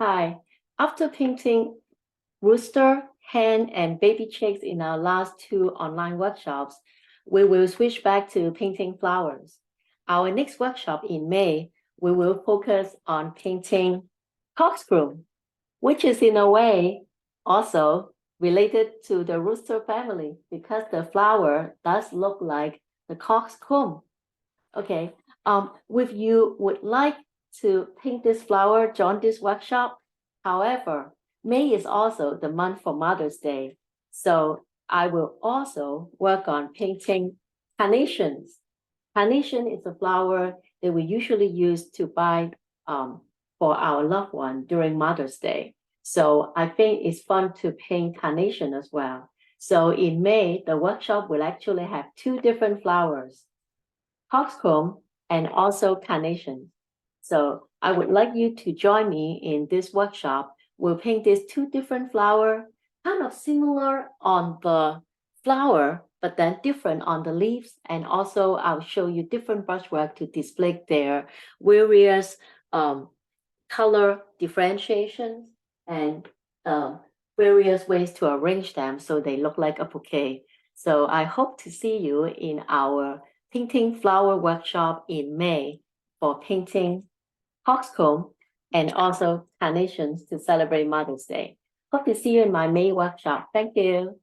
Hi. After painting rooster, hen, and baby chicks in our last two online workshops, we will switch back to painting flowers. Our next workshop in May, we will focus on painting cockscomb, which is in a way also related to the rooster family because the flower does look like the cockscomb. Okay, if you would like to paint this flower, join this workshop. However, May is also the month for Mother's Day. So I will also work on painting carnations. Carnation is a flower that we usually use to buy for our loved one during Mother's Day. So I think it's fun to paint carnation as well. So in May, the workshop will actually have two different flowers, cockscomb, and also carnation. So I would like you to join me in this workshop. We'll paint these two different flowers, kind of similar on the flower, but then different on the leaves. And also I'll show you different brushwork to display their various color differentiations and various ways to arrange them so they look like a bouquet. So I hope to see you in our painting flower workshop in May for painting cockscomb and also carnations to celebrate Mother's Day. Hope to see you in my May workshop. Thank you.